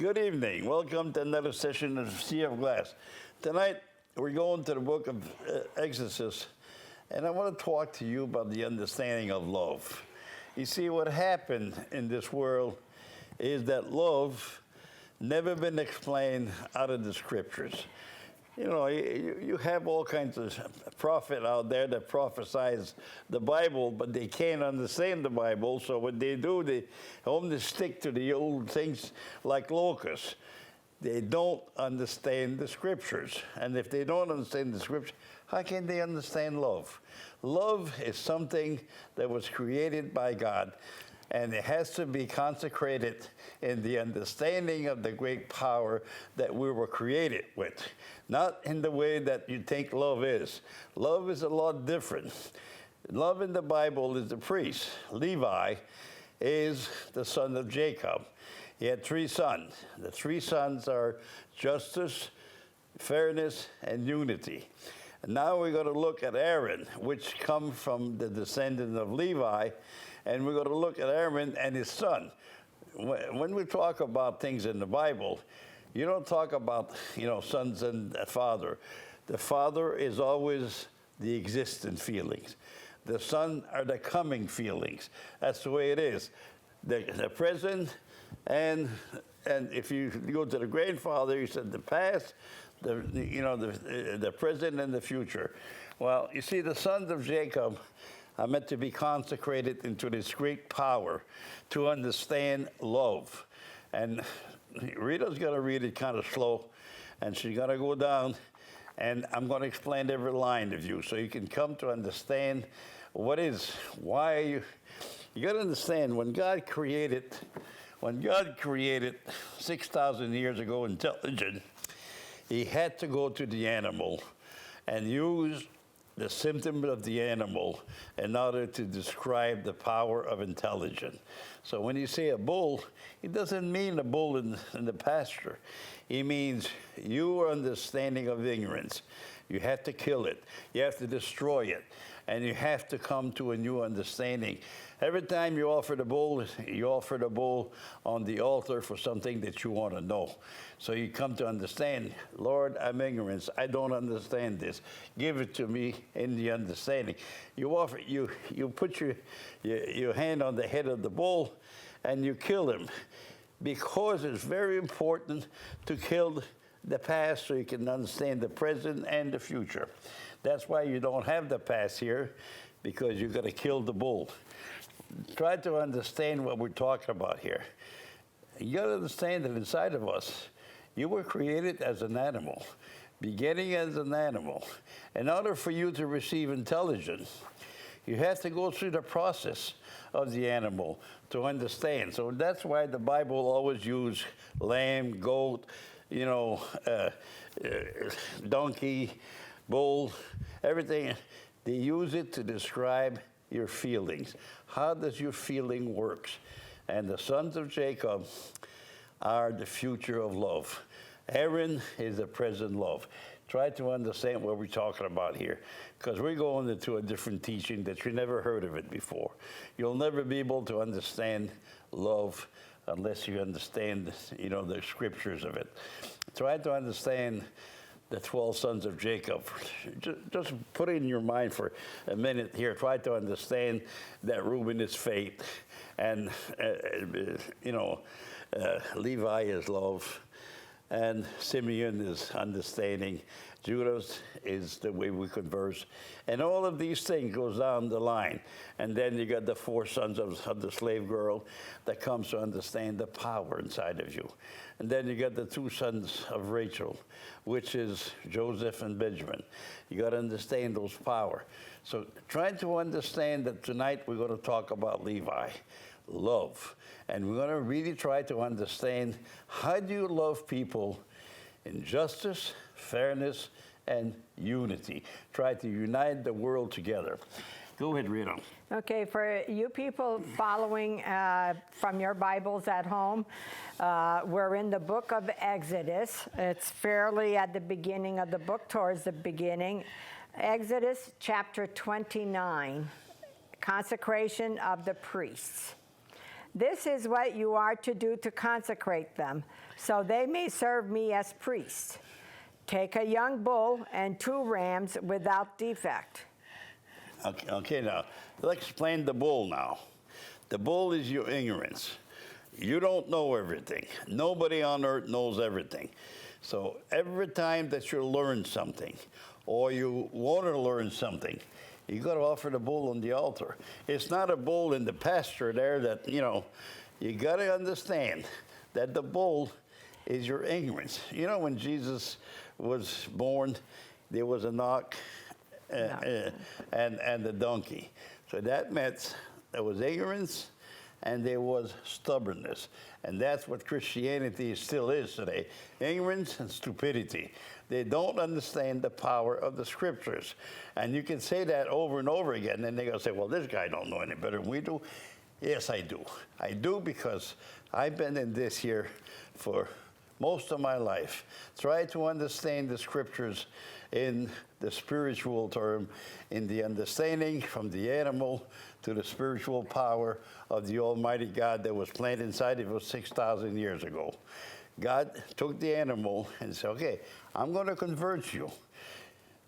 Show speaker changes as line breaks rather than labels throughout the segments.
Good evening. Welcome to another session of Sea of Glass. Tonight, we're going to the book of Exodus, and I want to talk to you about the understanding of love. You see, what happened in this world is that love never been explained out of the scriptures. You know, you have all kinds of prophet out there that prophesize the Bible, but they can't understand the Bible. So what they do, they only stick to the old things like locusts. They don't understand the scriptures. And if they don't understand the scriptures, how can they understand love? Love is something that was created by God, and it has to be consecrated in the understanding of the great power that we were created with. Not in the way that you think love is. Love is a lot different. Love in the Bible is the priest. Levi is the son of Jacob. He had 3 sons. The 3 sons are justice, fairness, and unity. And now we're going to look at Aaron, which come from the descendant of Levi, and we're going to look at Aaron and his son. When we talk about things in the Bible, you don't talk about, sons and a father. The father is always the existent feelings. The son are the coming feelings. That's the way it is. The present, and if you go to the grandfather, you said the past, the present and the future. Well, you see, the sons of Jacob are meant to be consecrated into this great power to understand love. And Rita's going to read it kind of slow, and she's going to go down, and I'm going to explain every line of you so you can come to understand why you got to understand when God created 6,000 years ago intelligence, he had to go to the animal and use the symptom of the animal in order to describe the power of intelligence. So when you say a bull, it doesn't mean a bull in the pasture. It means your understanding of ignorance. You have to kill it. You have to destroy it. And you have to come to a new understanding. Every time you offer the bull on the altar for something that you want to know. So you come to understand, Lord, I'm ignorant. I don't understand this. Give it to me in the understanding. You put your hand on the head of the bull and you kill him, because it's very important to kill the past so you can understand the present and the future. That's why you don't have the past here, because you've got to kill the bull. Try to understand what we're talking about here. You got to understand that inside of us, you were created as an animal, beginning as an animal. In order for you to receive intelligence, you have to go through the process of the animal to understand. So that's why the Bible always uses lamb, goat, donkey, bull, everything. They use it to describe your feelings. How does your feeling work? And the sons of Jacob are the future of love. Aaron is the present love. Try to understand what we're talking about here, because we're going into a different teaching that you never heard of it before. You'll never be able to understand love unless you understand, the scriptures of it. Try to understand the 12 sons of Jacob. Just put it in your mind for a minute here. Try to understand that Reuben is faith, and Levi is love, and Simeon is understanding. Judah is the way we converse. And all of these things goes down the line. And then you got the 4 sons of the slave girl that comes to understand the power inside of you. And then you got the 2 sons of Rachel, which is Joseph and Benjamin. You got to understand those power. So trying to understand that tonight we're going to talk about Levi, love. And we're going to really try to understand, how do you love people in justice, fairness, and unity? Try to unite the world together. Go ahead, Rita.
Okay, for you people following from your Bibles at home, we're in the book of Exodus. It's fairly at the beginning of the book, towards the beginning. Exodus chapter 29, consecration of the priests. This is what you are to do to consecrate them, so they may serve me as priests. Take a young bull and 2 rams without defect.
Okay, now, let's explain the bull now. The bull is your ignorance. You don't know everything. Nobody on earth knows everything. So every time that you learn something, or you want to learn something, you got to offer the bull on the altar. It's not a bull in the pasture there that, you got to understand that the bull is your ignorance. When Jesus was born, there was a knock and the donkey. So that meant there was ignorance and there was stubbornness. And that's what Christianity still is today, ignorance and stupidity. They don't understand the power of the scriptures. And you can say that over and over again, and they're going to say, well, this guy don't know any better than we do. Yes, I do. I do, because I've been in this here for most of my life. Try to understand the scriptures in the spiritual term, in the understanding from the animal to the spiritual power of the Almighty God that was planted inside of us 6,000 years ago. God took the animal and said, okay, I'm going to convert you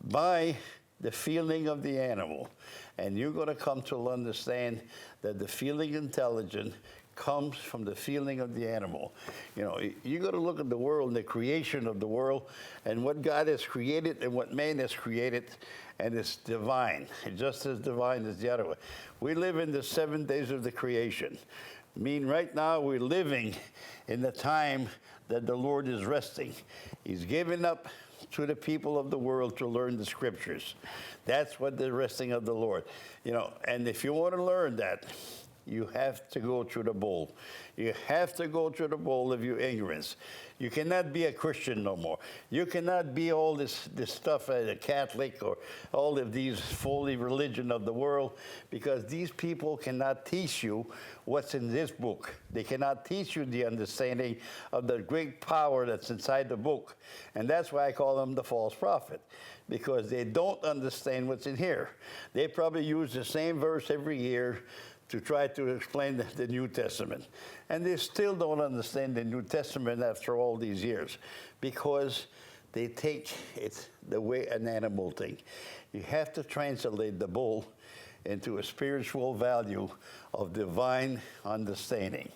by the feeling of the animal. And you're going to come to understand that the feeling intelligence comes from the feeling of the animal. You got to look at the world and the creation of the world and what God has created and what man has created, and it's divine. It's just as divine as the other one. We live in the 7 days of the creation. Right now we're living in the time that the Lord is resting. He's given up to the people of the world to learn the scriptures. That's what the resting of the Lord. And if you want to learn that, you have to go through the bowl. You have to go through the bowl of your ignorance. You cannot be a Christian no more. You cannot be all this stuff as a Catholic or all of these folly religion of the world, because these people cannot teach you what's in this book. They cannot teach you the understanding of the great power that's inside the book. And that's why I call them the false prophet, because they don't understand what's in here. They probably use the same verse every year to try to explain the New Testament. And they still don't understand the New Testament after all these years, because they take it the way an animal thinks. You have to translate the bull into a spiritual value of divine understanding.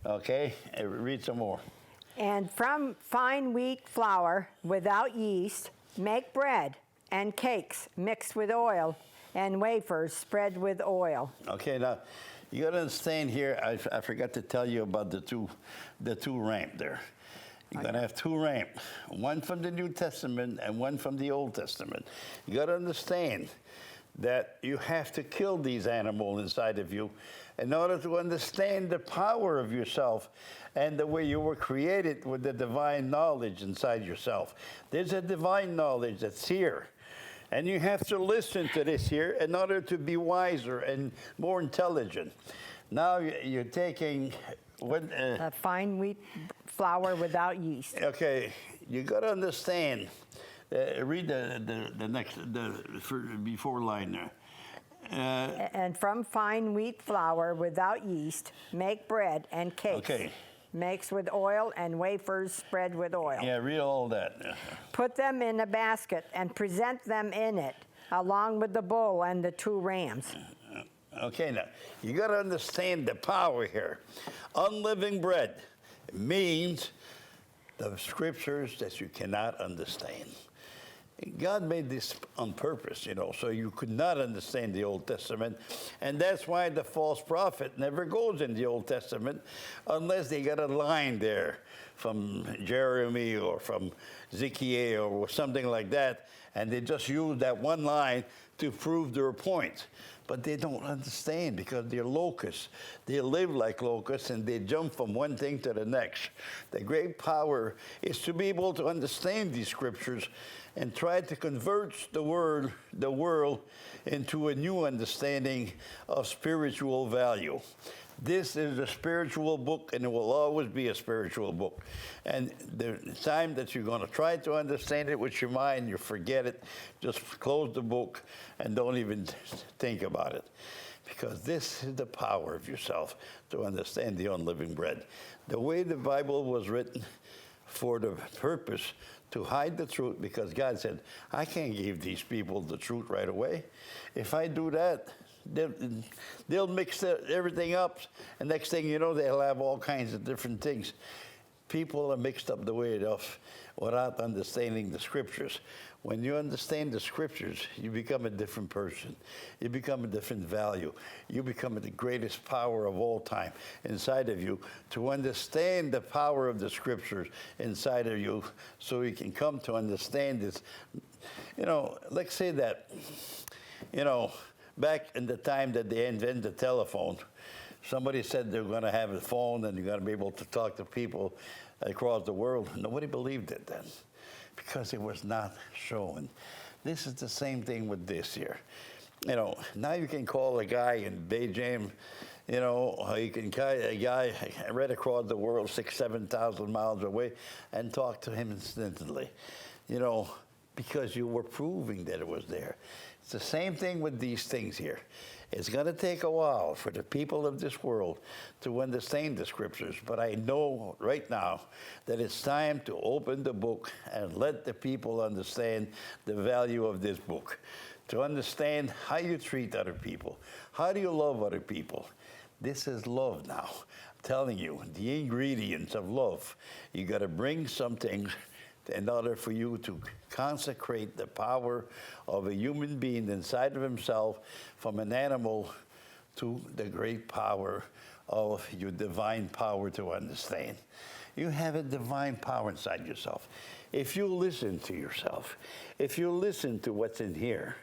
Okay? Read some more.
And from fine wheat flour without yeast, make bread and cakes mixed with oil, and wafers spread with oil.
Okay, now you got to understand here. I forgot to tell you about the two ramp there. You're going to have 2 ramp, one from the New Testament and one from the Old Testament. You got to understand that you have to kill these animals inside of you in order to understand the power of yourself and the way you were created with the divine knowledge inside yourself. There's a divine knowledge that's here. And you have to listen to this here in order to be wiser and more intelligent. Now you're taking what?
Fine wheat flour without yeast.
Okay, you got to understand. Read the next before line there.
And from fine wheat flour without yeast, make bread and cakes.
Okay.
Mixed with oil, and wafers spread with oil.
Yeah, read all that.
Put them in a basket and present them in it, along with the bull and the 2 rams.
Okay, now, you got to understand the power here. Unleavened bread means the scriptures that you cannot understand. God made this on purpose, so you could not understand the Old Testament. And that's why the false prophet never goes in the Old Testament unless they got a line there from Jeremy or from Ezekiel or something like that, and they just use that one line to prove their point. But they don't understand, because they're locusts. They live like locusts, and they jump from one thing to the next. The great power is to be able to understand these scriptures and try to convert the world into a new understanding of spiritual value. This is a spiritual book, and it will always be a spiritual book. And the time that you're going to try to understand it with your mind, you forget it. Just close the book and don't even think about it. because this is the power of yourself to understand the unliving bread. The way the Bible was written for the purpose to hide the truth, because God said, I can't give these people the truth right away. If I do that, they'll mix everything up, and next thing you know, they'll have all kinds of different things. People are mixed up the way enough without understanding the Scriptures. When you understand the Scriptures, you become a different person. You become a different value. You become the greatest power of all time inside of you, to understand the power of the Scriptures inside of you, so you can come to understand this. You know, let's say that, you know, back in the time that they invented the telephone, somebody said they're going to have a phone and you're going to be able to talk to people across the world. Nobody believed it then, because it was not shown. This is the same thing with this here. You know, now you can call a guy in Beijing, you know, you can call a guy right across the world, 6,000, 7,000 miles away, and talk to him instantly, you know, because you were proving that it was there. It's the same thing with these things here. It's going to take a while for the people of this world to understand the Scriptures, but I know right now that it's time to open the book and let the people understand the value of this book, to understand how you treat other people. How do you love other people? This is love now. I'm telling you, the ingredients of love. You got to bring something in order for you to consecrate the power of a human being inside of himself, from an animal to the great power of your divine power to understand. You have a divine power inside yourself. If you listen to yourself, if you listen to what's in here,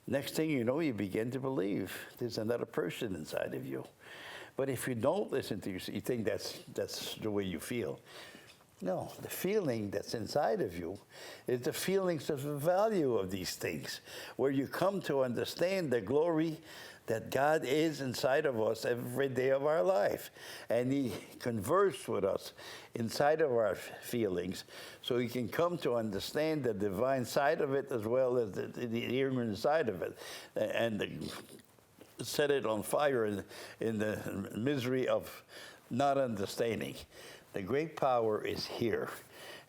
next thing you know, you begin to believe there's another person inside of you. But if you don't listen to yourself, you think that's the way you feel. No, the feeling that's inside of you is the feelings of the value of these things, where you come to understand the glory that God is inside of us every day of our life. And He converses with us inside of our feelings, so you can come to understand the divine side of it as well as the human side of it, and set it on fire in the misery of not understanding. The great power is here,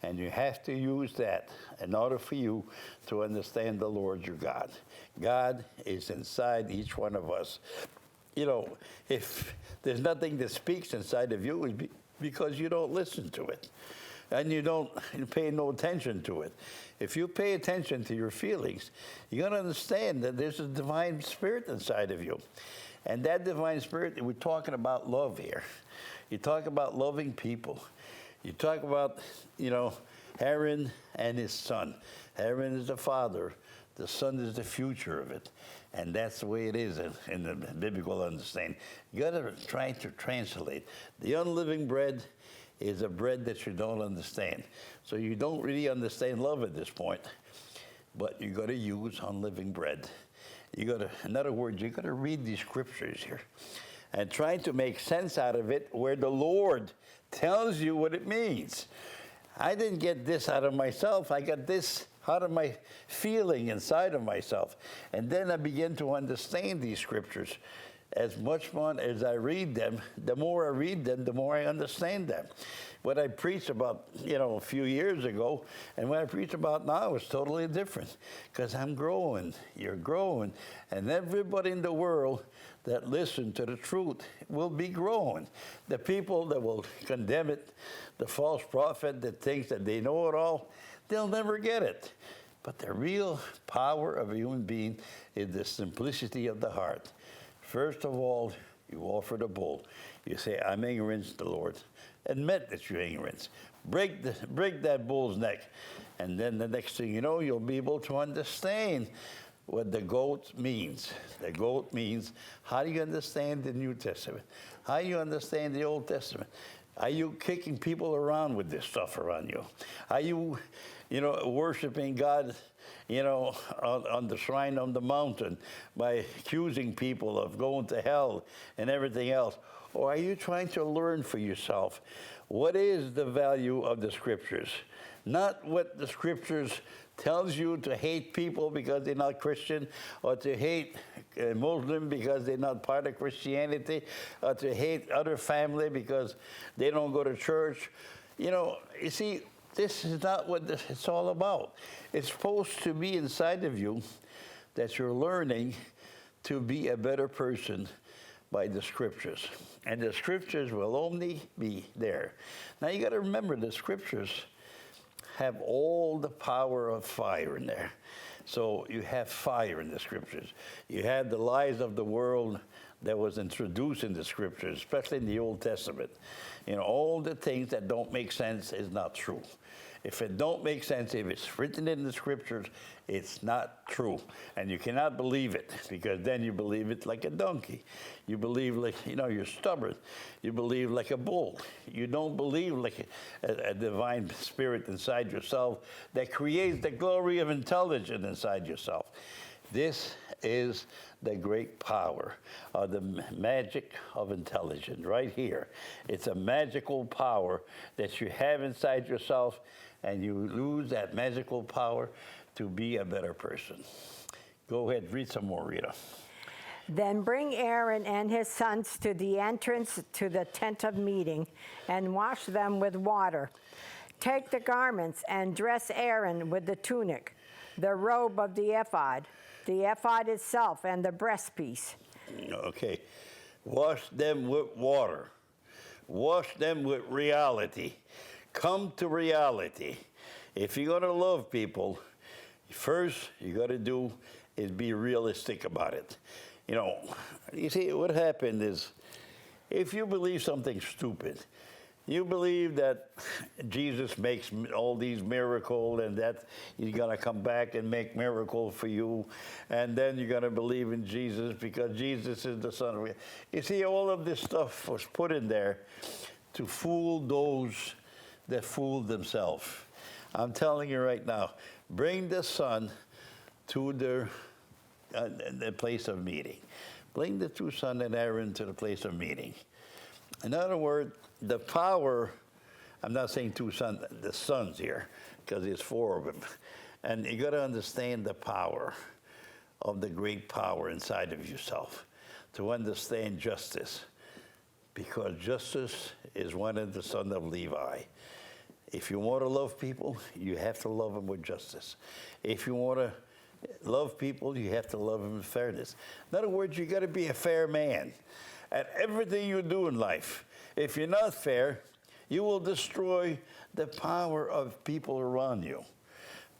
and you have to use that in order for you to understand the Lord your God. God is inside each one of us. You know, if there's nothing that speaks inside of you, it's because you don't listen to it, and you pay no attention to it. If you pay attention to your feelings, you're going to understand that there's a divine spirit inside of you. And that divine spirit, we're talking about love here. You talk about loving people. You talk about, you know, Aaron and his son. Aaron is the father. The son is the future of it. And that's the way it is in the biblical understanding. You got to try to translate. The unliving bread is a bread that you don't understand. So you don't really understand love at this point. But you got to use unliving bread. You got to, in other words, you got to read these scriptures here and try to make sense out of it, where the Lord tells you what it means. I didn't get this out of myself. I got this out of my feeling inside of myself. And then I begin to understand these scriptures. As much fun as I read them, the more I read them, the more I understand them. What I preached about, you know, a few years ago, and what I preach about now is totally different, because I'm growing, you're growing, and everybody in the world that listen to the truth will be growing. The people that will condemn it, the false prophet that thinks that they know it all, they'll never get it. But the real power of a human being is the simplicity of the heart. First of all, you offer the bull. You say, I'm ignorant to the Lord. Admit that you're ignorant. Break that bull's neck. And then the next thing you know, you'll be able to understand what the goat means. The goat means, how do you understand the New Testament? How do you understand the Old Testament? Are you kicking people around with this stuff around you? Are you, worshiping God, on the shrine on the mountain by accusing people of going to hell and everything else? Or are you trying to learn for yourself what is the value of the Scriptures? Not what the Scriptures tells you to hate people because they're not Christian, or to hate Muslim because they're not part of Christianity, or to hate other family because they don't go to church. You see, this is not what it's all about. It's supposed to be inside of you that you're learning to be a better person by the scriptures. And the scriptures will only be there. Now you got to remember the scriptures have all the power of fire in there. So you have fire in the scriptures. You have the lies of the world that was introduced in the scriptures, especially in the Old Testament. All the things that don't make sense is not true. If it don't make sense, if it's written in the scriptures, it's not true. And you cannot believe it, because then you believe it like a donkey. You believe like, you're stubborn. You believe like a bull. You don't believe like a divine spirit inside yourself that creates the glory of intelligence inside yourself. This is the great power of the magic of intelligence right here. It's a magical power that you have inside yourself, and you lose that magical power to be a better person. Go ahead, read some more, Rita.
Then bring Aaron and his sons to the entrance to the tent of meeting and wash them with water. Take the garments and dress Aaron with the tunic, the robe of the ephod itself, and the breastpiece.
Okay. Wash them with water. Wash them with reality. Come to reality. If you're going to love people, first you got to do is be realistic about it. You see, what happened is, if you believe something stupid, you believe that Jesus makes all these miracles and that he's going to come back and make miracles for you, and then you're going to believe in Jesus because Jesus is the Son of God. You see, all of this stuff was put in there to fool those that fooled themselves. I'm telling you right now, bring the Son to the place of meeting. Bring the two sons and Aaron to the place of meeting. In other words, the power, I'm not saying two sons, the sons here, because there's four of them. And you got to understand the power of the great power inside of yourself to understand justice, because justice is one of the sons of Levi. If you want to love people, you have to love them with justice. If you want to love people, you have to love them with fairness. In other words, you got to be a fair man at everything you do in life. If you're not fair, you will destroy the power of people around you.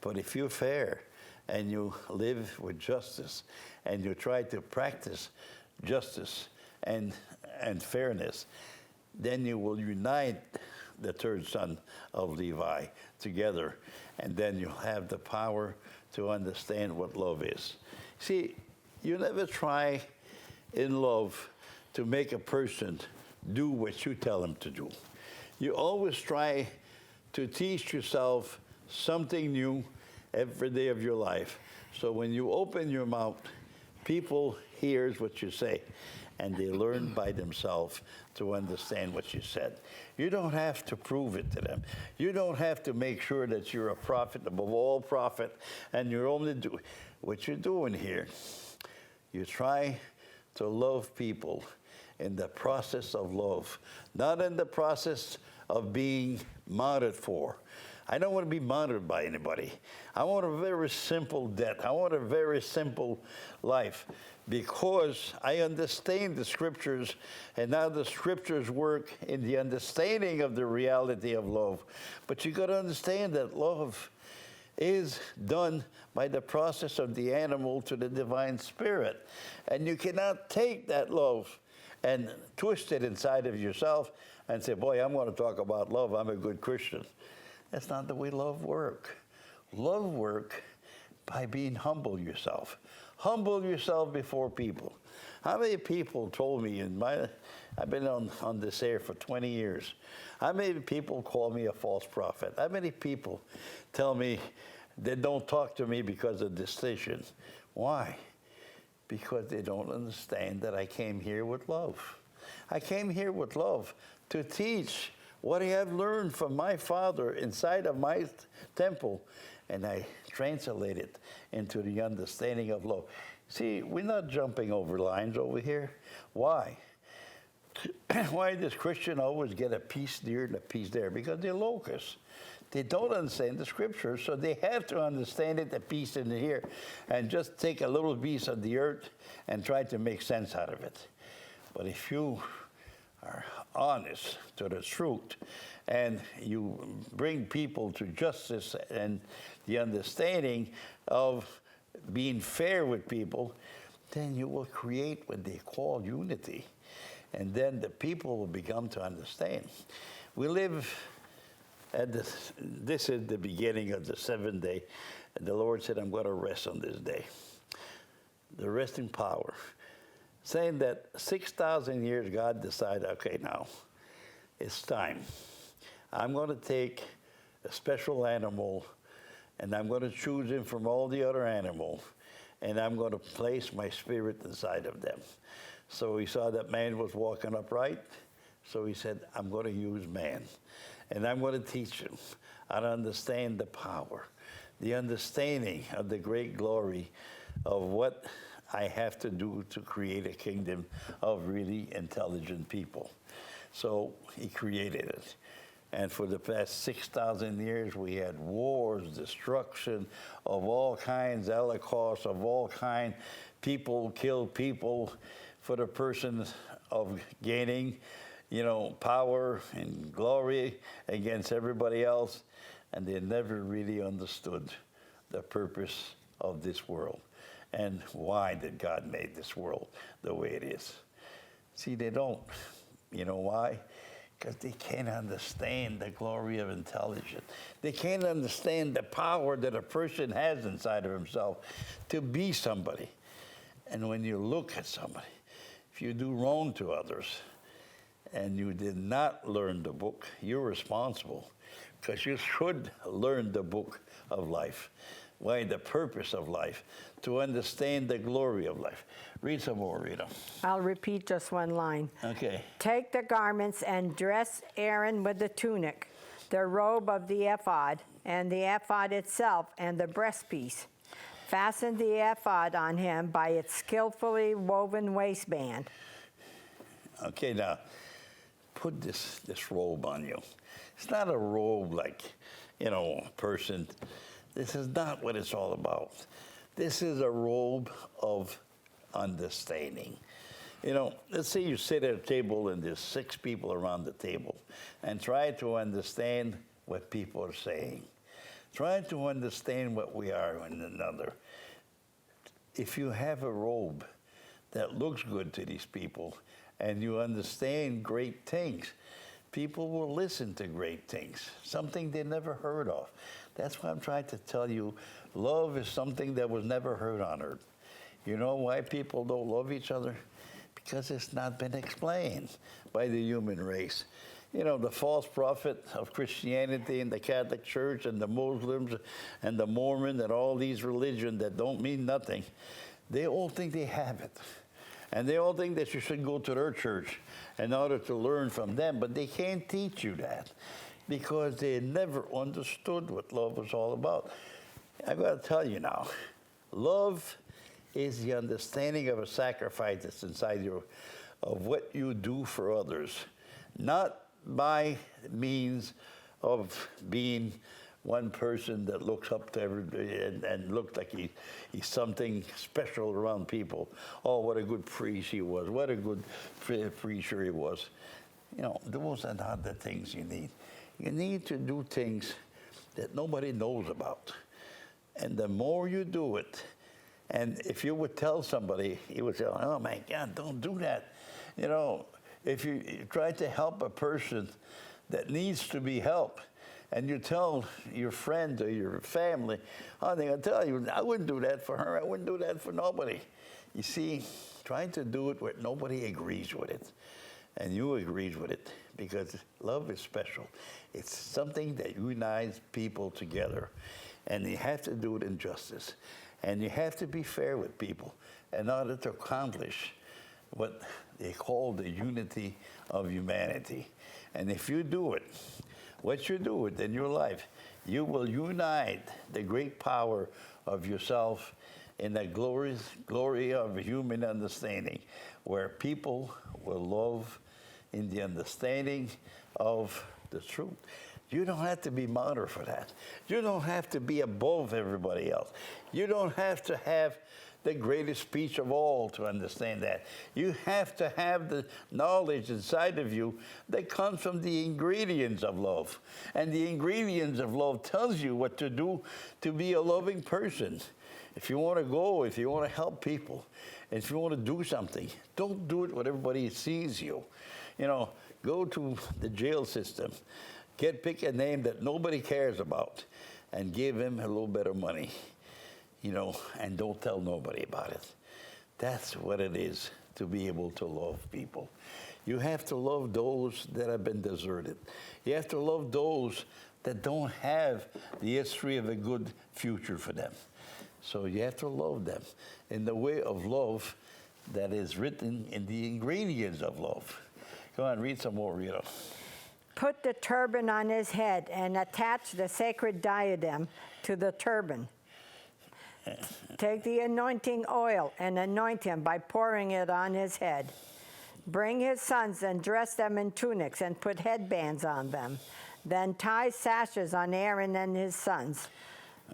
But if you're fair and you live with justice and you try to practice justice and fairness, then you will unite the third son of Levi together, and then you'll have the power to understand what love is. See, you never try in love to make a person do what you tell them to do. You always try to teach yourself something new every day of your life. So when you open your mouth, people hears what you say, and they learn by themselves to understand what you said. You don't have to prove it to them. You don't have to make sure that you're a prophet above all prophet, and you're only doing what you're doing here. You try to love people in the process of love, not in the process of being modeled for. I don't want to be modeled by anybody. I want a very simple death. I want a very simple life, because I understand the scriptures, and now the scriptures work in the understanding of the reality of love. But you got to understand that love is done by the process of the animal to the divine spirit. And you cannot take that love and twist it inside of yourself and say, boy, I'm going to talk about love. I'm a good Christian. That's not the way love works. Love works by being humble yourself. Humble yourself before people. How many people told me I've been on this air for 20 years. How many people call me a false prophet? How many people tell me they don't talk to me because of decision? Why? Because they don't understand that I came here with love. I came here with love to teach what I have learned from my Father inside of my temple, and I translate it into the understanding of love. See, we're not jumping over lines over here. Why? Why does Christian always get a piece here and a piece there? Because they're locusts. They don't understand the scripture, so they have to understand it, a piece in here, and just take a little piece of the earth and try to make sense out of it. But if you are honest to the truth and you bring people to justice and the understanding of being fair with people, then you will create what they call unity. And then the people will begin to understand. We live at this is the beginning of the seventh day. And the Lord said, I'm going to rest on this day. The resting power. Saying that 6,000 years, God decided, okay, now it's time. I'm going to take a special animal, and I'm going to choose him from all the other animals, and I'm going to place my spirit inside of them. So he saw that man was walking upright, so he said, I'm going to use man, and I'm going to teach him how to understand the power, the understanding of the great glory of what I have to do to create a kingdom of really intelligent people. So he created it. And for the past 6,000 years, we had wars, destruction of all kinds, holocausts of all kinds. People killed people for the person of gaining, power and glory against everybody else. And they never really understood the purpose of this world. And why did God make this world the way it is? See, they don't. You know why? Because they can't understand the glory of intelligence. They can't understand the power that a person has inside of himself to be somebody. And when you look at somebody, if you do wrong to others and you did not learn the book, you're responsible, because you should learn the book of life. Why? The purpose of life, to understand the glory of life. Read some more, Rita.
I'll repeat just one line.
Okay.
Take the garments and dress Aaron with the tunic, the robe of the ephod, and the ephod itself, and the breastpiece. Fasten the ephod on him by its skillfully woven waistband.
Okay, now, put this robe on you. It's not a robe like, a person. This is not what it's all about. This is a robe of understanding. Let's say you sit at a table and there's 6 people around the table, and try to understand what people are saying. Try to understand what we are one another. If you have a robe that looks good to these people and you understand great things, people will listen to great things, something they never heard of. That's why I'm trying to tell you, love is something that was never heard on earth. You know why people don't love each other? Because it's not been explained by the human race. The false prophet of Christianity and the Catholic Church and the Muslims and the Mormons and all these religions that don't mean nothing, they all think they have it. And they all think that you should go to their church in order to learn from them, but they can't teach you that because they never understood what love was all about. I've got to tell you now, love is the understanding of a sacrifice that's inside you, of what you do for others, not by means of being one person that looks up to everybody and looks like he's something special around people. Oh, what a good priest he was. What a good preacher he was. Those are not the things you need. You need to do things that nobody knows about. And the more you do it, and if you would tell somebody, he would say, oh my God, don't do that. If you try to help a person that needs to be helped, and you tell your friend or your family, oh, they're going to tell you, I wouldn't do that for her. I wouldn't do that for nobody. You see, trying to do it where nobody agrees with it, and you agrees with it, because love is special. It's something that unites people together, and you have to do it in justice, and you have to be fair with people in order to accomplish what they call the unity of humanity. And if you do it, what you do it in your life, you will unite the great power of yourself in the glory of human understanding, where people will love in the understanding of the truth. You don't have to be modern for that. You don't have to be above everybody else. You don't have to have the greatest speech of all to understand that. You have to have the knowledge inside of you that comes from the ingredients of love. And the ingredients of love tells you what to do to be a loving person. If you want to go, if you want to help people, if you want to do something, don't do it when everybody sees you. You know, go to the jail system, pick a name that nobody cares about, and give him a little bit of money, you know, and don't tell nobody about it. That's what it is to be able to love people. You have to love those that have been deserted. You have to love those that don't have the history of a good future for them. So you have to love them in the way of love that is written in the ingredients of love. Go on, read some more, Rita.
Put the turban on his head and attach the sacred diadem to the turban. Take the anointing oil and anoint him by pouring it on his head. Bring his sons and dress them in tunics and put headbands on them. Then tie sashes on Aaron and his sons.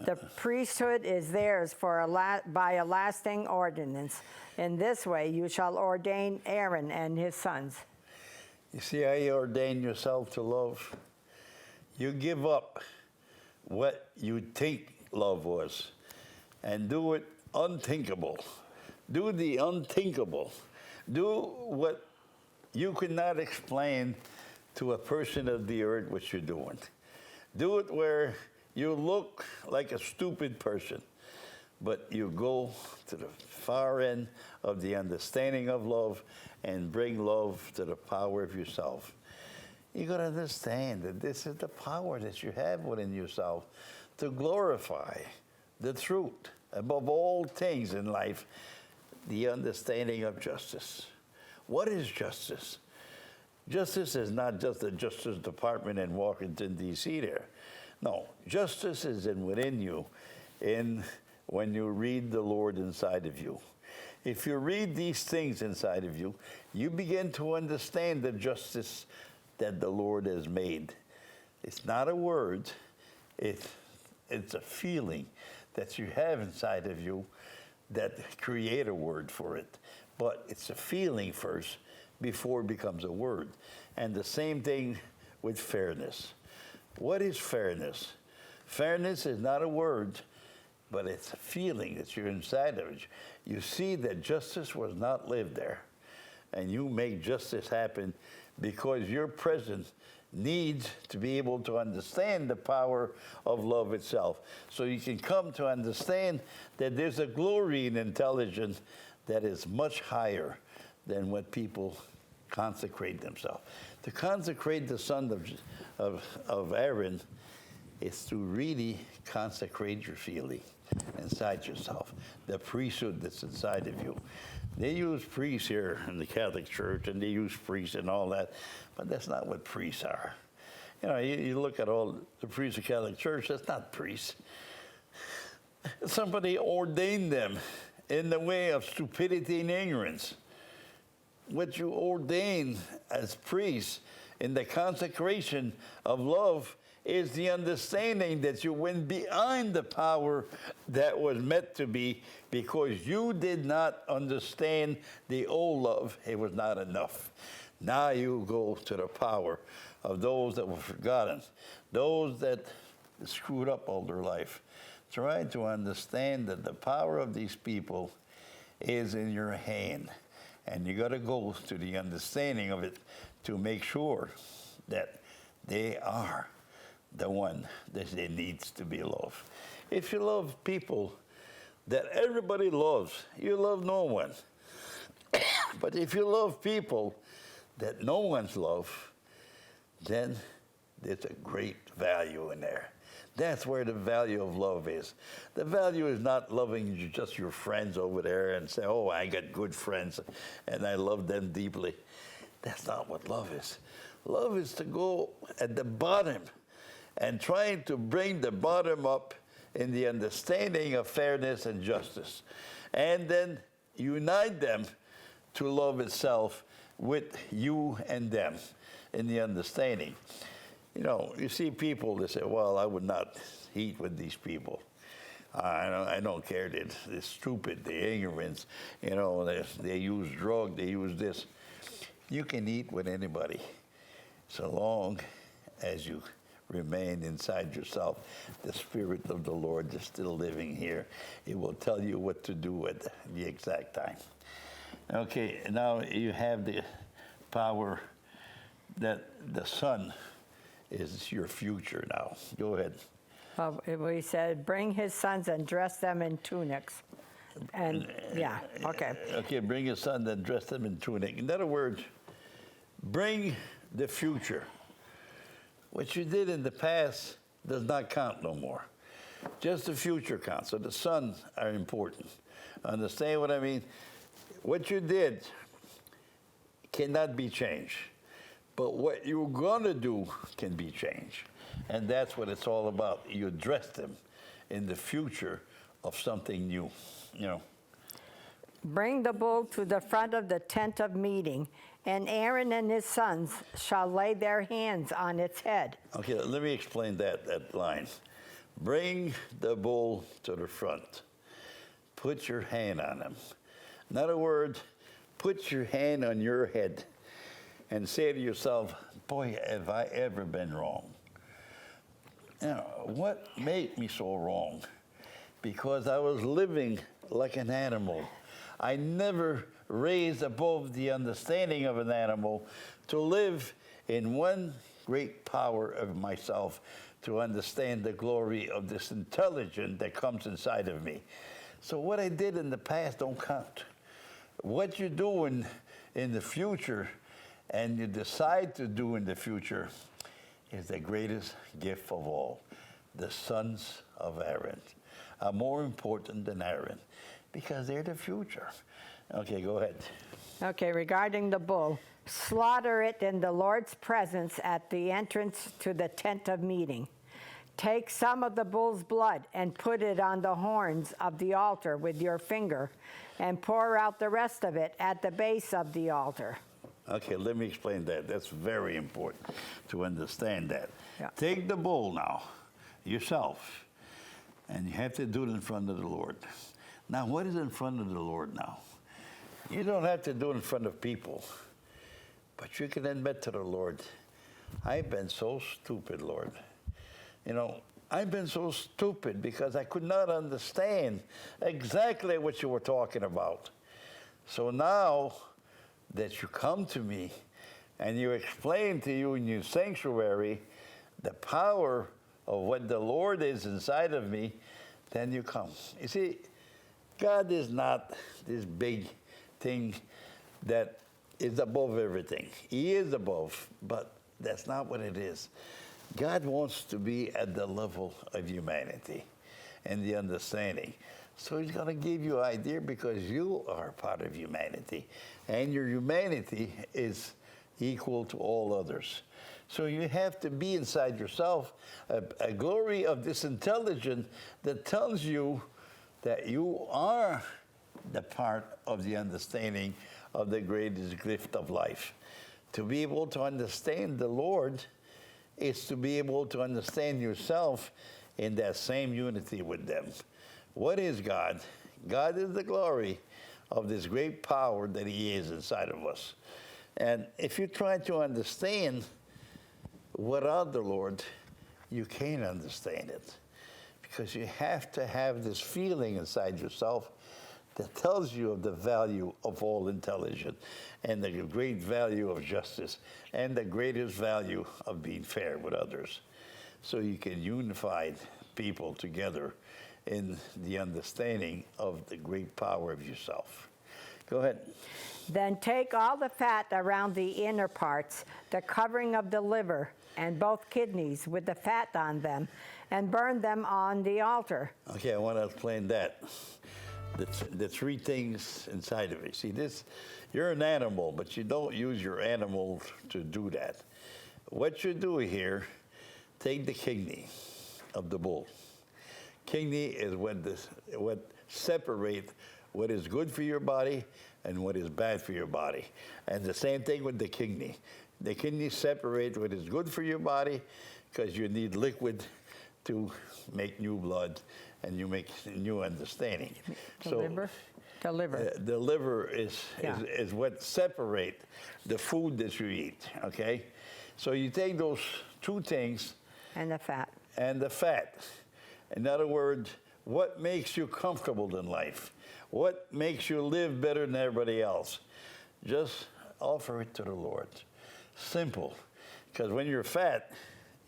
The priesthood is theirs by a lasting ordinance. In this way you shall ordain Aaron and his sons.
You see how you ordain yourself to love? You give up what you think love was and do it unthinkable. Do the unthinkable. Do what you could not explain to a person of the earth what you're doing. Do it where you look like a stupid person, but you go to the far end of the understanding of love and bring love to the power of yourself. You got to understand that this is the power that you have within yourself to glorify the truth. Above all things in life, the understanding of justice. What is justice? Justice is not just the Justice Department in Washington, D.C. there. No, justice is within you when you read the Lord inside of you. If you read these things inside of you, you begin to understand the justice that the Lord has made. It's not a word, it's a feeling that you have inside of you that create a word for it. But it's a feeling first before it becomes a word. And the same thing with fairness. What is fairness? Fairness is not a word, but it's a feeling that you're inside of it. You see that justice was not lived there, and you make justice happen because your presence needs to be able to understand the power of love itself. So you can come to understand that there's a glory in intelligence that is much higher than what people consecrate themselves. To consecrate the son of Aaron is to really consecrate your feeling inside yourself, the priesthood that's inside of you. They use priests here in the Catholic Church, and they use priests and all that, but that's not what priests are. You know, you look at all the priests of the Catholic Church, that's not priests. Somebody ordained them in the way of stupidity and ignorance. What you ordain as priests in the consecration of love is the understanding that you went behind the power that was meant to be because you did not understand the old love. It was not enough. Now you go to the power of those that were forgotten, those that screwed up all their life. Try to understand that the power of these people is in your hand. And you got to go to the understanding of it to make sure that they are the one that they needs to be loved. If you love people that everybody loves, you love no one. But if you love people that no one's love, then there's a great value in there. That's where the value of love is. The value is not loving just your friends over there and say, oh, I got good friends and I love them deeply. That's not what love is. Love is to go at the bottom and trying to bring the bottom up in the understanding of fairness and justice, and then unite them to love itself with you and them in the understanding. You know, you see people that say, well, I would not eat with these people. I don't care. They're stupid. They're ignorant. You know, they use drugs. They use this. You can eat with anybody so long as you remain inside yourself. The Spirit of the Lord is still living here. It will tell you what to do at the exact time. Okay, now you have the power that the Son is your future now. Go ahead.
We said, bring his sons and dress them in tunics. And, yeah, okay.
Okay, bring his son and dress them in tunic. In other words, bring the future. What you did in the past does not count no more. Just the future counts. So the sons are important. Understand what I mean? What you did cannot be changed. But what you're going to do can be changed. And that's what it's all about. You address them in the future of something new, you know.
Bring the bull to the front of the tent of meeting, and Aaron and his sons shall lay their hands on its head.
Okay, let me explain that line. Bring the bull to the front. Put your hand on him. In other words, put your hand on your head and say to yourself, boy, have I ever been wrong. Now, what made me so wrong? Because I was living like an animal. I never raised above the understanding of an animal to live in one great power of myself, to understand the glory of this intelligence that comes inside of me. So what I did in the past don't count. What you do in the future and you decide to do in the future is the greatest gift of all. The sons of Aaron are more important than Aaron because they're the future. Okay, go ahead.
Okay, regarding the bull, slaughter it in the Lord's presence at the entrance to the tent of meeting. Take some of the bull's blood and put it on the horns of the altar with your finger, and pour out the rest of it at the base of the altar.
Okay, let me explain that. That's very important to understand that.
Yeah.
Take the bull now, yourself, and you have to do it in front of the Lord. Now, what is in front of the Lord now? You don't have to do it in front of people, but you can admit to the Lord, I've been so stupid, Lord. You know, I've been so stupid because I could not understand exactly what you were talking about. So now that you come to me and you explain to you in your sanctuary the power of what the Lord is inside of me, then you come. You see, God is not this big thing that is above everything. He is above, but that's not what it is. God wants to be at the level of humanity and the understanding. So he's going to give you an idea because you are part of humanity. And your humanity is equal to all others. So you have to be inside yourself a glory of this intelligence that tells you that you are the part of the understanding of the greatest gift of life. To be able to understand the Lord is to be able to understand yourself in that same unity with them. What is God? God is the glory of this great power that he is inside of us. And if you try to understand without the Lord, you can't understand it. Because you have to have this feeling inside yourself that tells you of the value of all intelligence and the great value of justice and the greatest value of being fair with others. So you can unify people together in the understanding of the great power of yourself. Go ahead.
Then take all the fat around the inner parts, the covering of the liver, and both kidneys with the fat on them, and burn them on the altar.
Okay, I want to explain that. The three things inside of it. See, you're an animal, but you don't use your animal to do that. What you do here, take the kidney of the bull, Kidney is what separates what is good for your body and what is bad for your body. And the same thing with the kidney. The kidney separates what is good for your body because you need liquid to make new blood and you make new understanding.
The liver? The liver.
The liver is what separates the food that you eat, okay? So you take those two things.
And the fat.
And the fat. In other words, what makes you comfortable in life? What makes you live better than everybody else? Just offer it to the Lord. Simple. Because when you're fat,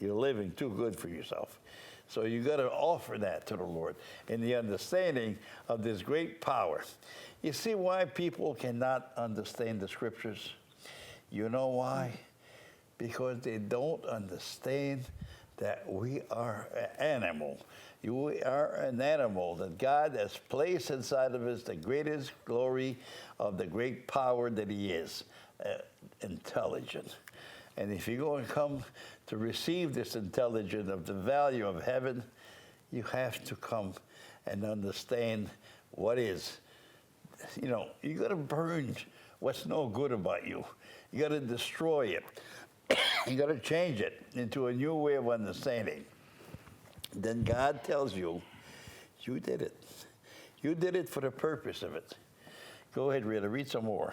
you're living too good for yourself. So you got to offer that to the Lord in the understanding of this great power. You see why people cannot understand the scriptures? You know why? Because they don't understand that we are an animal. We are an animal that God has placed inside of us the greatest glory of the great power that He is, intelligent. And if you're going to come to receive this intelligence of the value of heaven, you have to come and understand what is. You know, you got to burn what's no good about you. You got to destroy it. You got to change it into a new way of understanding. Then God tells you, you did it. You did it for the purpose of it. Go ahead, Rita, read some more.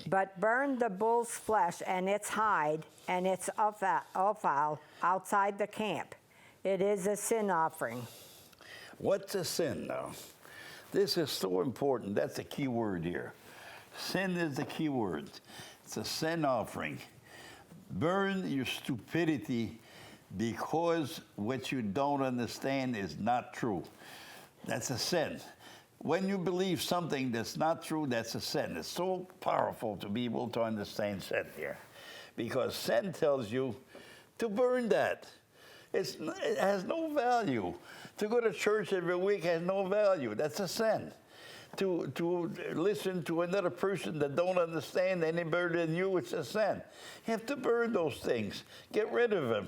But burn the bull's flesh and its hide and its offal outside the camp. It is a sin offering.
What's a sin now? This is so important. That's a key word here. Sin is the key word. It's a sin offering. Burn your stupidity because what you don't understand is not true. That's a sin. When you believe something that's not true, that's a sin. It's so powerful to be able to understand sin here. Because sin tells you to burn that. It has no value. To go to church every week has no value. That's a sin. To listen to another person that don't understand any better than you, it's a sin. You have to burn those things. Get rid of them.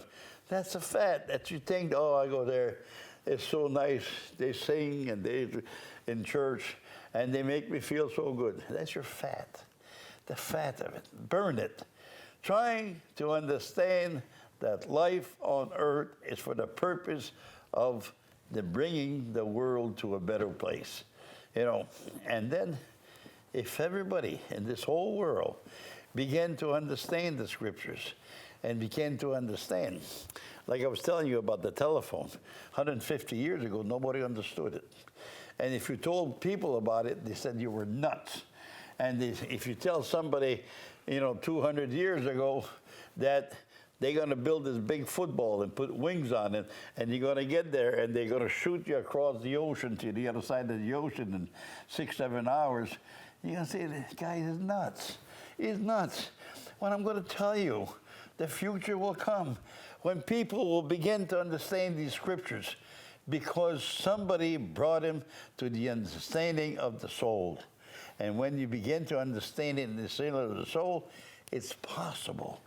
That's a fat that you think, oh, I go there. It's so nice. They sing and they in church, and they make me feel so good. That's your fat. The fat of it. Burn it. Trying to understand that life on earth is for the purpose of bringing the world to a better place. You know, and then if everybody in this whole world began to understand the scriptures and began to understand, like I was telling you about the telephone, 150 years ago, nobody understood it. And if you told people about it, they said you were nuts. And if you tell somebody, 200 years ago that they're going to build this big football and put wings on it, and you're going to get there, and they're going to shoot you across the ocean to the other side of the ocean in 6-7 hours, you're going to say, this guy is nuts. He's nuts. Well, I'm going to tell you, the future will come when people will begin to understand these scriptures because somebody brought him to the understanding of the soul. And when you begin to understand it in the center of the soul, it's possible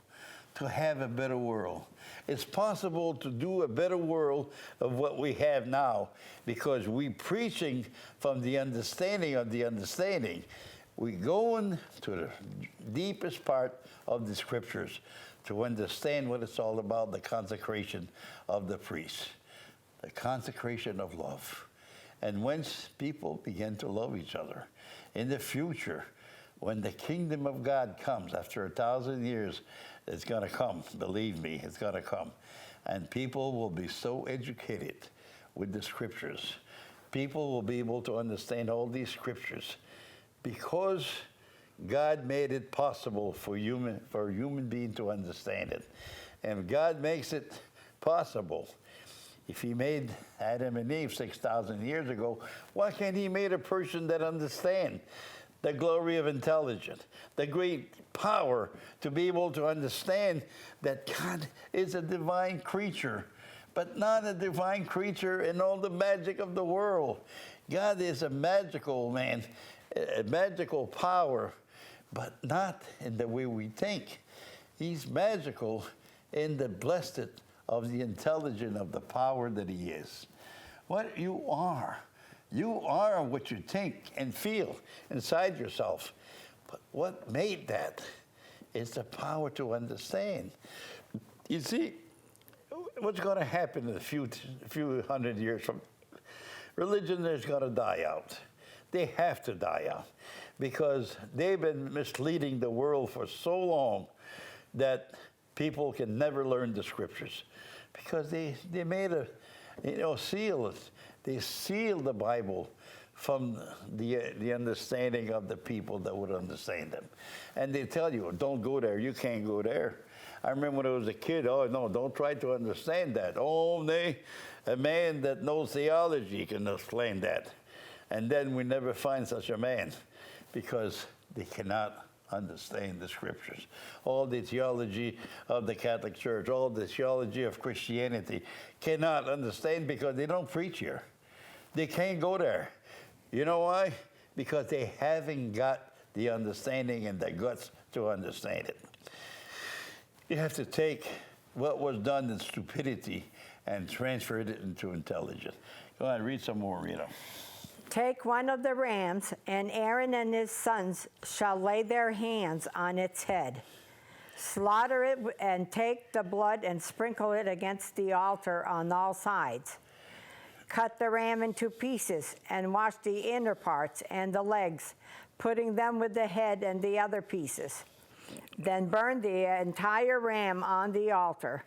to have a better world. It's possible to do a better world of what we have now because we're preaching from the understanding of the understanding. We're going to the deepest part of the scriptures to understand what it's all about, the consecration of the priest, the consecration of love. And once people begin to love each other, in the future, when the kingdom of God comes after 1,000 years, it's going to come. Believe me, it's going to come. And people will be so educated with the scriptures. People will be able to understand all these scriptures because God made it possible for a human being to understand it. And God makes it possible. If He made Adam and Eve 6,000 years ago, why can't He make a person that understands the glory of intelligence, the great power to be able to understand that God is a divine creature, but not a divine creature in all the magic of the world. God is a magical man, a magical power, but not in the way we think. He's magical in the blessed of the intelligence of the power that He is. what you are. You are what you think and feel inside yourself. But what made that is the power to understand. You see, what's going to happen in a few hundred years from religion is going to die out. They have to die out because they've been misleading the world for so long that people can never learn the scriptures because they made a seal. They sealed the Bible from the understanding of the people that would understand them. And they tell you, don't go there, you can't go there. I remember when I was a kid, oh no, don't try to understand that. Only a man that knows theology can explain that. And then we never find such a man because they cannot understand the scriptures. All the theology of the Catholic Church, all the theology of Christianity cannot understand because they don't preach here. They can't go there. You know why? Because they haven't got the understanding and the guts to understand it. You have to take what was done in stupidity and transfer it into intelligence. Go ahead, read some more, Rita.
Take one of the rams, and Aaron and his sons shall lay their hands on its head. Slaughter it and take the blood and sprinkle it against the altar on all sides. Cut the ram into pieces and wash the inner parts and the legs, putting them with the head and the other pieces. Then burn the entire ram on the altar.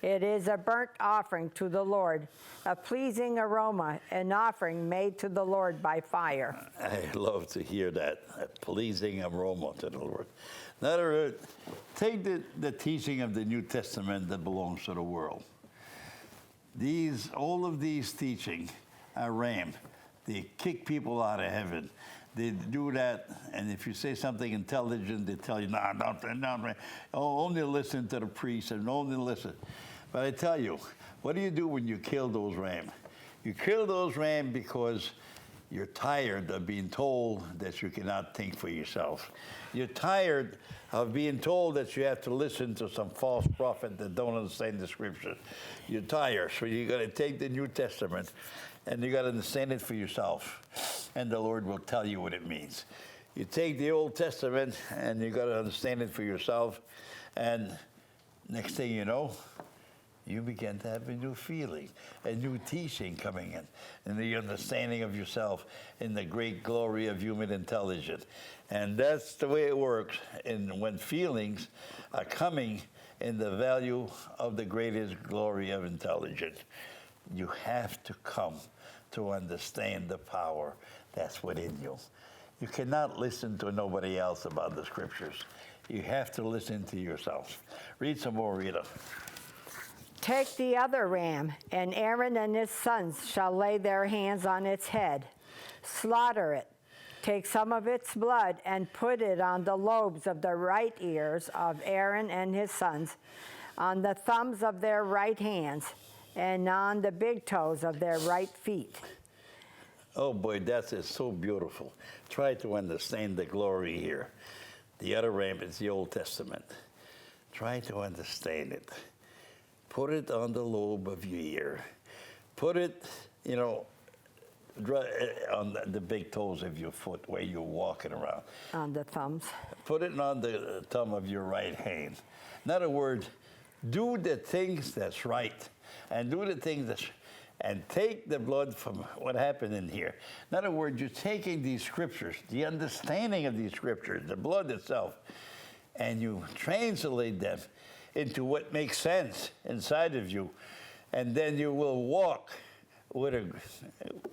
It is a burnt offering to the Lord, a pleasing aroma, an offering made to the Lord by fire.
I love to hear that, a pleasing aroma to the Lord. In other words, take the teaching of the New Testament that belongs to the world. All of these teaching are rammed. They kick people out of heaven. They do that, and if you say something intelligent, they tell you, no, don't, only listen to the priest and only listen. But I tell you, what do you do when you kill those rams? You kill those rams because you're tired of being told that you cannot think for yourself. You're tired of being told that you have to listen to some false prophet that don't understand the scriptures. You're tired, so you got to take the New Testament and you got to understand it for yourself, and the Lord will tell you what it means. You take the Old Testament and you got to understand it for yourself, and next thing you know, you begin to have a new feeling, a new teaching coming in, and the understanding of yourself in the great glory of human intelligence. And that's the way it works. And when feelings are coming in the value of the greatest glory of intelligence, you have to come to understand the power that's within you. You cannot listen to nobody else about the scriptures. You have to listen to yourself. Read some more, Rita.
Take the other ram, and Aaron and his sons shall lay their hands on its head. Slaughter it. Take some of its blood and put it on the lobes of the right ears of Aaron and his sons, on the thumbs of their right hands, and on the big toes of their right feet.
Oh boy, that is so beautiful. Try to understand the glory here. The other ram is the Old Testament. Try to understand it. Put it on the lobe of your ear. Put it, on the big toes of your foot where you're walking around.
On the thumbs.
Put it on the thumb of your right hand. In other words, do the things that's right, and do the things and take the blood from what happened in here. In other words, you're taking these scriptures, the understanding of these scriptures, the blood itself, and you translate them into what makes sense inside of you, and then you will walk with a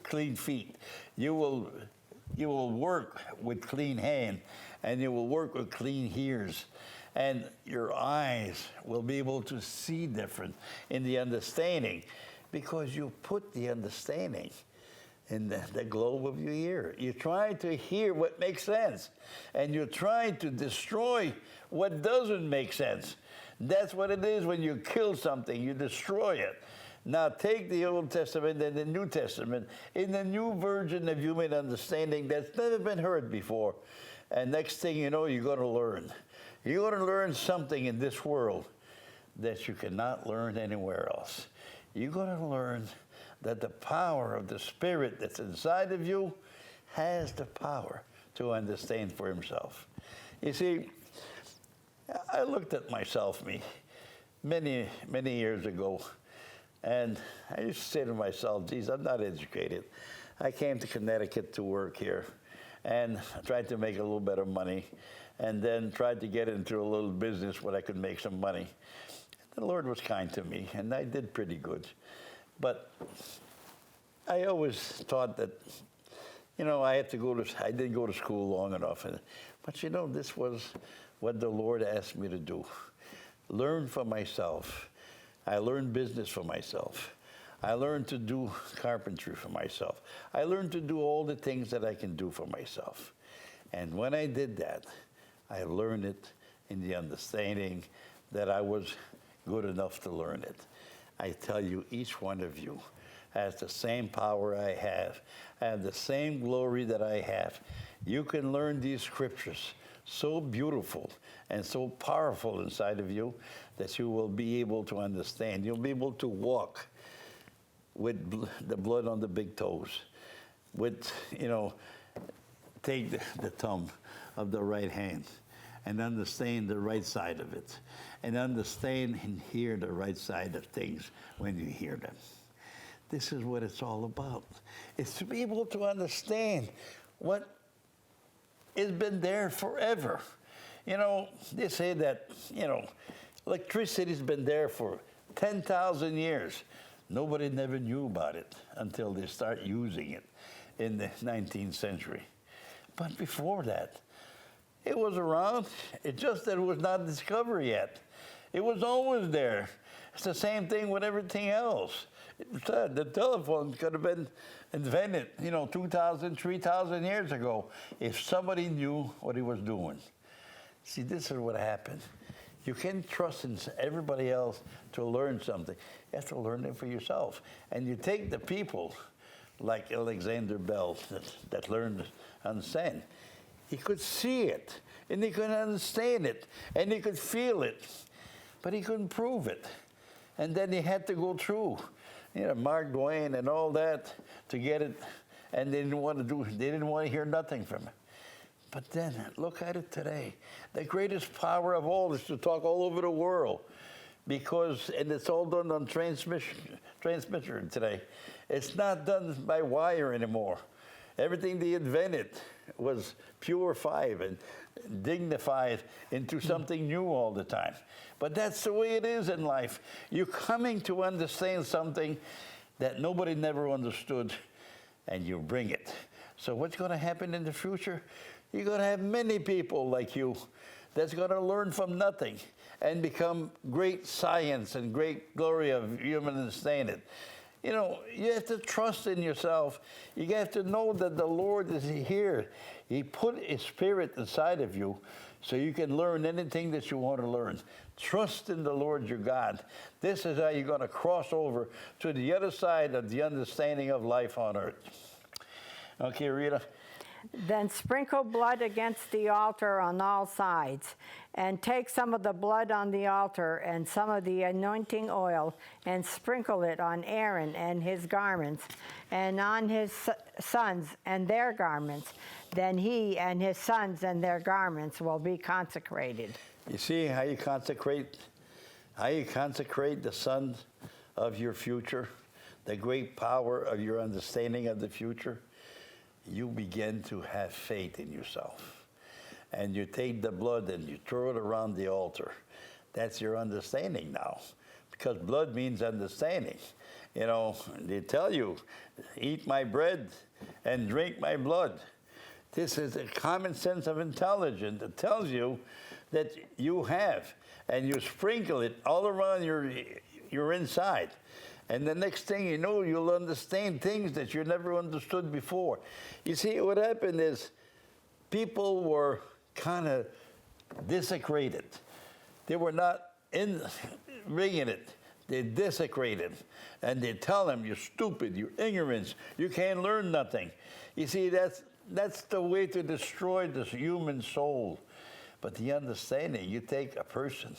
clean feet. You will work with clean hand, and you will work with clean ears, and your eyes will be able to see different in the understanding, because you put the understanding in the globe of your ear. You try to hear what makes sense, and you try to destroy what doesn't make sense. That's what it is when you kill something, you destroy it. Now take the Old Testament and the New Testament in the new version of human understanding that's never been heard before. And next thing you know, you're going to learn. You're going to learn something in this world that you cannot learn anywhere else. You're going to learn that the power of the Spirit that's inside of you has the power to understand for himself. You see, I looked at myself, many years ago, and I used to say to myself, geez, I'm not educated. I came to Connecticut to work here and tried to make a little bit of money, and then tried to get into a little business where I could make some money. The Lord was kind to me, and I did pretty good. But I always thought that, I had to I didn't go to school long enough. But this was what the Lord asked me to do. Learn for myself. I learned business for myself. I learned to do carpentry for myself. I learned to do all the things that I can do for myself. And when I did that, I learned it in the understanding that I was good enough to learn it. I tell you, each one of you has the same power I have, and the same glory that I have. You can learn these scriptures so beautiful and so powerful inside of you that you will be able to understand. You'll be able to walk with the blood on the big toes, with, take the thumb of the right hand and understand the right side of it, and understand and hear the right side of things when you hear them. This is what it's all about. It's to be able to understand what has been there forever. They say that, electricity's been there for 10,000 years. Nobody never knew about it until they start using it in the 19th century. But before that, it was around. It's just that it was not discovered yet. It was always there. It's the same thing with everything else. The telephone could have been invented, 2,000, 3,000 years ago if somebody knew what he was doing. See, this is what happened. You can't trust in everybody else to learn something. You have to learn it for yourself. And you take the people like Alexander Bell that learned to understand. He could see it, and he could understand it, and he could feel it, but he couldn't prove it. And then he had to go through, Mark Twain and all that to get it, and they didn't want to hear nothing from it. But then, look at it today. The greatest power of all is to talk all over the world, and it's all done on transmitter today. It's not done by wire anymore. Everything they invented was purified and dignified into something new all the time. But that's the way it is in life. You're coming to understand something that nobody never understood, and you bring it. So what's going to happen in the future? You're going to have many people like you that's going to learn from nothing and become great science and great glory of human understanding. You have to trust in yourself. You have to know that the Lord is here. He put His Spirit inside of you so you can learn anything that you want to learn. Trust in the Lord your God. This is how you're going to cross over to the other side of the understanding of life on earth. Okay, Rita?
Then sprinkle blood against the altar on all sides, and take some of the blood on the altar and some of the anointing oil, and sprinkle it on Aaron and his garments, and on his sons and their garments. Then he and his sons and their garments will be consecrated.
You see how you consecrate the son of your future, the great power of your understanding of the future? You begin to have faith in yourself. And you take the blood and you throw it around the altar. That's your understanding now. Because blood means understanding. They tell you, eat my bread and drink my blood. This is a common sense of intelligence that tells you that you have. And you sprinkle it all around your inside. And the next thing you know, you'll understand things that you never understood before. You see, what happened is people were kind of desecrated. They were not bringing it. They desecrated. And they tell them, you're stupid, you're ignorant, you can't learn nothing. You see, that's the way to destroy this human soul. But the understanding, you take a person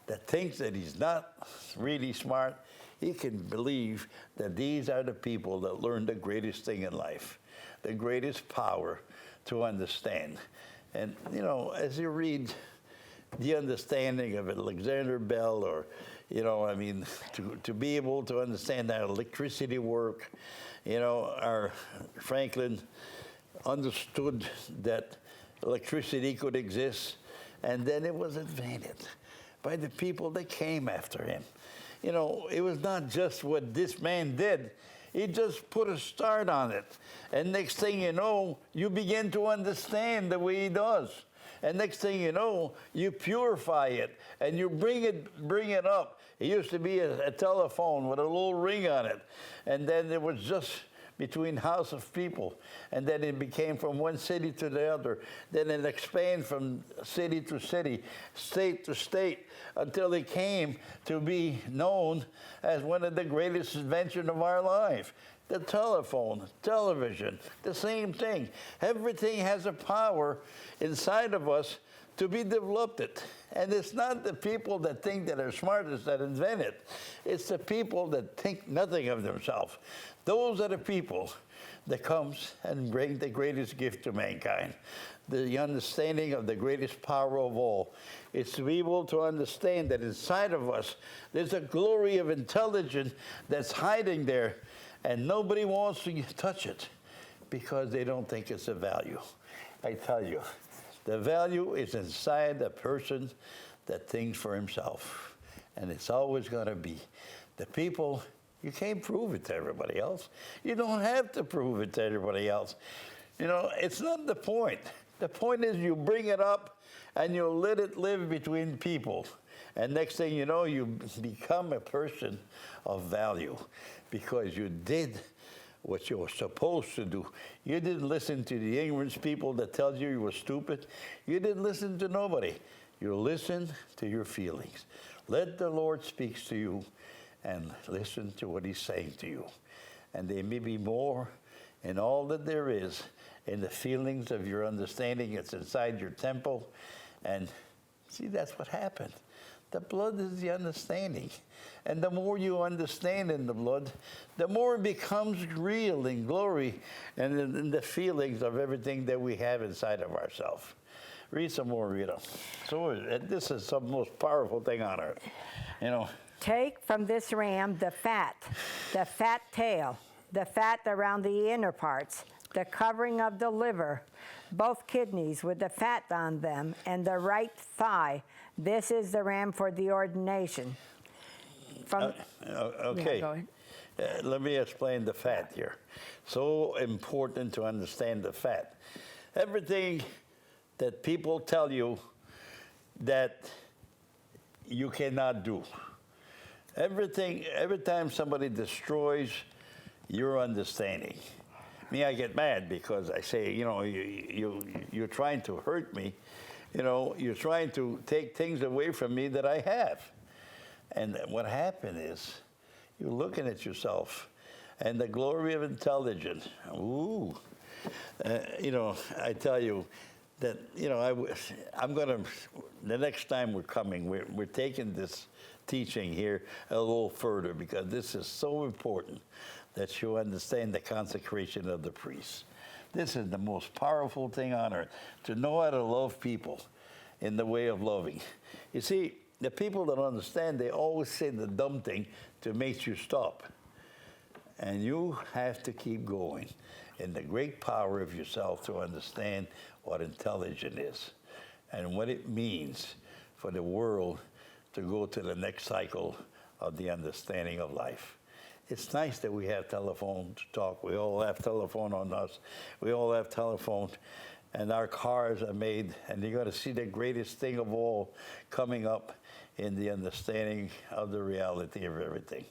that thinks that he's not really smart, he can believe that these are the people that learn the greatest thing in life, the greatest power to understand. And, you know, as you read the understanding of Alexander Bell, or, you know, I mean, to be able to understand how electricity work, you know, our Franklin understood that electricity could exist, and then it was invented by the people that came after him. You know, it was not just what this man did. He just put a start on it. And next thing you know, you begin to understand the way he does. And next thing you know, you purify it and you bring it up. It used to be a telephone with a little ring on it. And then it was just between house of people. And then it became from one city to the other. Then it expanded from city to city, state to state, until it came to be known as one of the greatest inventions of our life. The telephone, television, the same thing. Everything has a power inside of us to be developed. And it's not the people that think that are smartest that invent it. It's the people that think nothing of themselves. Those are the people that comes and bring the greatest gift to mankind. The understanding of the greatest power of all. It's to be able to understand that inside of us, there's a glory of intelligence that's hiding there, and nobody wants to touch it because they don't think it's a value. I tell you, the value is inside the person that thinks for himself. And it's always going to be the people. You can't prove it to everybody else. You don't have to prove it to everybody else. You know, it's not the point. The point is you bring it up and you let it live between people. And next thing you know, you become a person of value because you did what you were supposed to do. You didn't listen to the ignorant people that tells you you were stupid. You didn't listen to nobody. You listened to your feelings. Let the Lord speak to you and listen to what he's saying to you. And there may be more in all that there is in the feelings of your understanding. It's inside your temple. And see, that's what happened. The blood is the understanding. And the more you understand in the blood, the more it becomes real in glory and in the feelings of everything that we have inside of ourselves. Read some more, Rita. So this is the most powerful thing on earth. You know.
Take from this ram the fat tail, the fat around the inner parts, the covering of the liver, both kidneys with the fat on them, and the right thigh. This is the ram for the ordination.
Okay.
Yeah, go ahead.
Let me explain the fat here. So important to understand the fat. Everything that people tell you that you cannot do. Every time somebody destroys your understanding. Me, I get mad because I say, you know, you're trying to hurt me. You know, you're trying to take things away from me that I have. And what happened is, you're looking at yourself and the glory of intelligence. Ooh. You know, I tell you that, you know, I'm going to, the next time we're coming, we're taking this teaching here a little further because this is so important that you understand the consecration of the priests. This is the most powerful thing on earth, to know how to love people in the way of loving. You see, the people that understand, they always say the dumb thing to make you stop. And you have to keep going in the great power of yourself to understand what intelligence is and what it means for the world to go to the next cycle of the understanding of life. It's nice that we have telephone to talk. We all have telephone on us. We all have telephone, and our cars are made, and you're going to see the greatest thing of all coming up in the understanding of the reality of everything.